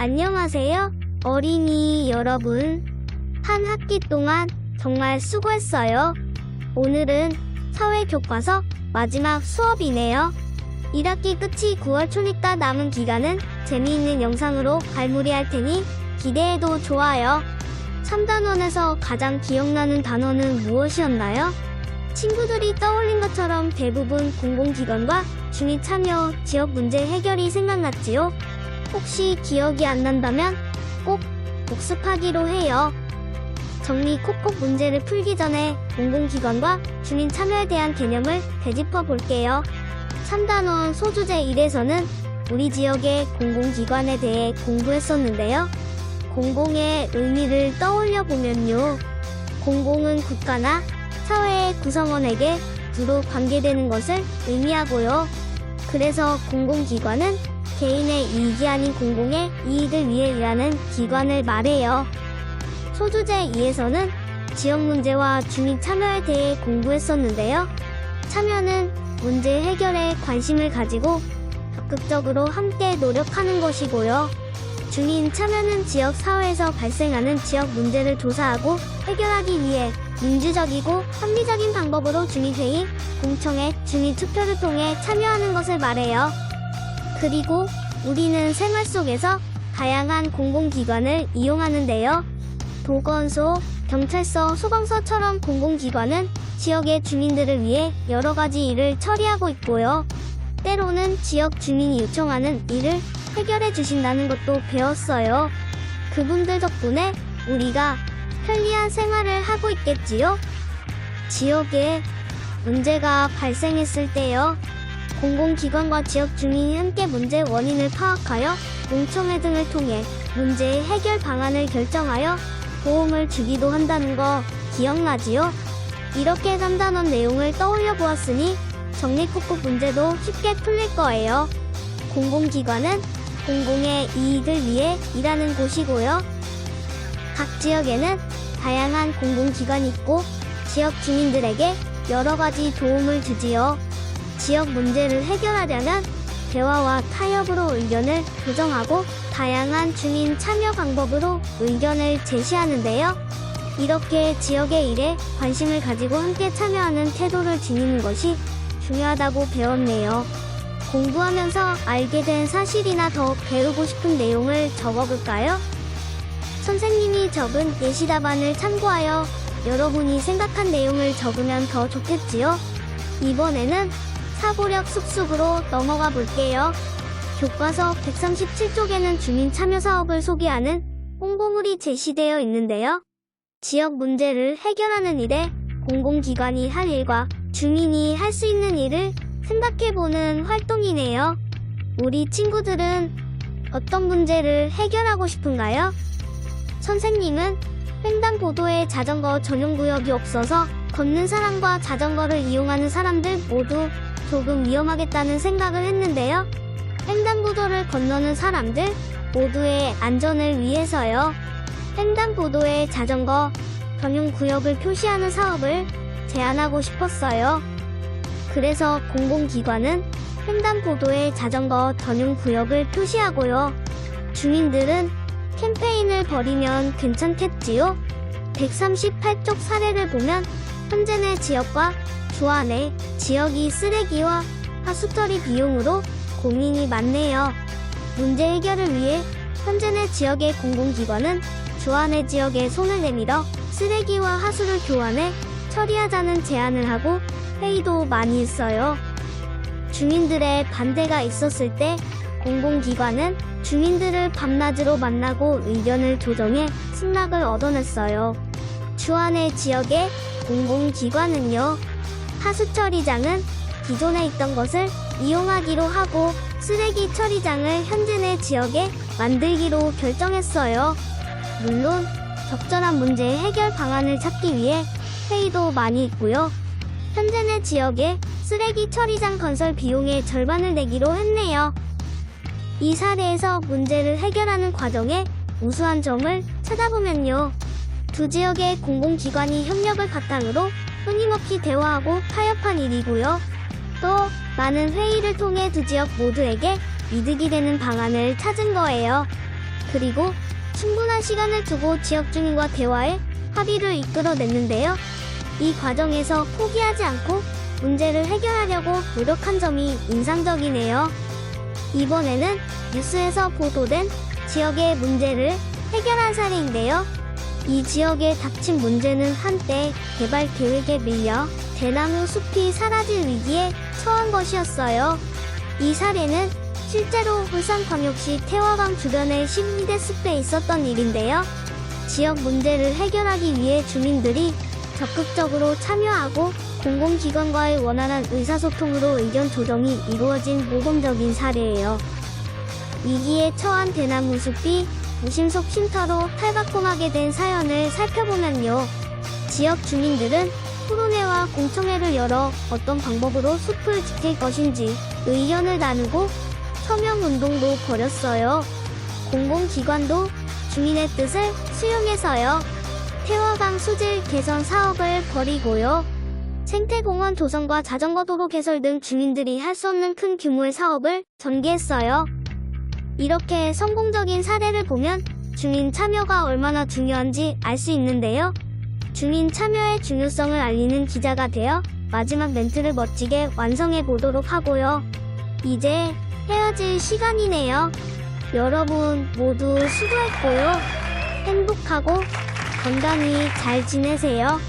안녕하세요, 어린이 여러분. 한 학기 동안 정말 수고했어요. 오늘은 사회교과서 마지막 수업이네요. 1학기 끝이 9월 초니까 남은 기간은 재미있는 영상으로 갈무리할 테니 기대해도 좋아요. 3단원에서 가장 기억나는 단어는 무엇이었나요? 친구들이 떠올린 것처럼 대부분 공공기관과 주민 참여, 지역 문제 해결이 생각났지요? 혹시 기억이 안 난다면 꼭 복습하기로 해요. 정리 콕콕 문제를 풀기 전에 공공기관과 주민 참여에 대한 개념을 되짚어 볼게요. 3단원 소주제 1에서는 우리 지역의 공공기관에 대해 공부했었는데요. 공공의 의미를 떠올려 보면요. 공공은 국가나 사회의 구성원에게 두루 관계되는 것을 의미하고요. 그래서 공공기관은 개인의 이익이 아닌 공공의 이익을 위해 일하는 기관을 말해요. 소주제 2에서는 지역 문제와 주민 참여에 대해 공부했었는데요. 참여는 문제 해결에 관심을 가지고 적극적으로 함께 노력하는 것이고요. 주민 참여는 지역 사회에서 발생하는 지역 문제를 조사하고 해결하기 위해 민주적이고 합리적인 방법으로 주민회의, 공청회, 주민투표를 통해 참여하는 것을 말해요. 그리고 우리는 생활 속에서 다양한 공공기관을 이용하는데요. 보건소, 경찰서, 소방서처럼 공공기관은 지역의 주민들을 위해 여러 가지 일을 처리하고 있고요. 때로는 지역 주민이 요청하는 일을 해결해 주신다는 것도 배웠어요. 그분들 덕분에 우리가 편리한 생활을 하고 있겠지요? 지역에 문제가 발생했을 때요. 공공기관과 지역 주민이 함께 문제 원인을 파악하여 공청회 등을 통해 문제 해결 방안을 결정하여 도움을 주기도 한다는 거 기억나지요? 이렇게 3단원 내용을 떠올려 보았으니 정리 콕콕 문제도 쉽게 풀릴 거예요. 공공기관은 공공의 이익을 위해 일하는 곳이고요. 각 지역에는 다양한 공공기관이 있고 지역 주민들에게 여러 가지 도움을 주지요. 지역 문제를 해결하려면 대화와 타협으로 의견을 조정하고 다양한 주민 참여 방법으로 의견을 제시하는데요. 이렇게 지역의 일에 관심을 가지고 함께 참여하는 태도를 지니는 것이 중요하다고 배웠네요. 공부하면서 알게 된 사실이나 더 배우고 싶은 내용을 적어볼까요? 선생님이 적은 예시 답안을 참고하여 여러분이 생각한 내용을 적으면 더 좋겠지요? 이번에는 사고력 숲숲으로 넘어가 볼게요. 교과서 137쪽에는 주민 참여 사업을 소개하는 홍보물이 제시되어 있는데요. 지역 문제를 해결하는 일에 공공기관이 할 일과 주민이 할 수 있는 일을 생각해보는 활동이네요. 우리 친구들은 어떤 문제를 해결하고 싶은가요? 선생님은 횡단보도에 자전거 전용구역이 없어서 걷는 사람과 자전거를 이용하는 사람들 모두 조금 위험하겠다는 생각을 했는데요. 횡단보도를 건너는 사람들 모두의 안전을 위해서요. 횡단보도에 자전거 전용구역을 표시하는 사업을 제안하고 싶었어요. 그래서 공공기관은 횡단보도에 자전거 전용구역을 표시하고요. 주민들은 캠페인을 벌이면 괜찮겠지요? 138쪽 사례를 보면 현재 내 지역과 주화 내 지역이 쓰레기와 하수처리 비용으로 고민이 많네요. 문제 해결을 위해 현재 내 지역의 공공기관은 주화 내 지역에 손을 내밀어 쓰레기와 하수를 교환해 처리하자는 제안을 하고 회의도 많이 했어요. 주민들의 반대가 있었을 때 공공기관은 주민들을 밤낮으로 만나고 의견을 조정해 승낙을 얻어냈어요. 주화 내 지역의 공공기관은요. 하수처리장은 기존에 있던 것을 이용하기로 하고 쓰레기 처리장을 현재 내 지역에 만들기로 결정했어요. 물론 적절한 문제 해결 방안을 찾기 위해 회의도 많이 있고요. 현재 내 지역에 쓰레기 처리장 건설 비용의 절반을 내기로 했네요. 이 사례에서 문제를 해결하는 과정에 우수한 점을 찾아보면요. 두 지역의 공공기관이 협력을 바탕으로 끊임없이 대화하고 타협한 일이고요. 또 많은 회의를 통해 두 지역 모두에게 이득이 되는 방안을 찾은 거예요. 그리고 충분한 시간을 두고 지역 주민과 대화해 합의를 이끌어냈는데요. 이 과정에서 포기하지 않고 문제를 해결하려고 노력한 점이 인상적이네요. 이번에는 뉴스에서 보도된 지역의 문제를 해결한 사례인데요. 이 지역에 닥친 문제는 한때 개발 계획에 밀려 대나무 숲이 사라질 위기에 처한 것이었어요. 이 사례는 실제로 울산광역시 태화강 주변의 12대 숲에 있었던 일인데요. 지역 문제를 해결하기 위해 주민들이 적극적으로 참여하고 공공기관과의 원활한 의사소통으로 의견 조정이 이루어진 모범적인 사례예요. 위기에 처한 대나무 숲이 무심속 쉼터로 탈바꿈하게 된 사연을 살펴보면요. 지역 주민들은 토론회와 공청회를 열어 어떤 방법으로 숲을 지킬 것인지 의견을 나누고 서명운동도 벌였어요. 공공기관도 주민의 뜻을 수용해서요. 태화강 수질 개선 사업을 벌이고요. 생태공원 조성과 자전거도로 개설 등 주민들이 할 수 없는 큰 규모의 사업을 전개했어요. 이렇게 성공적인 사례를 보면 주민 참여가 얼마나 중요한지 알 수 있는데요. 주민 참여의 중요성을 알리는 기자가 되어 마지막 멘트를 멋지게 완성해 보도록 하고요. 이제 헤어질 시간이네요. 여러분 모두 수고했고요. 행복하고 건강히 잘 지내세요.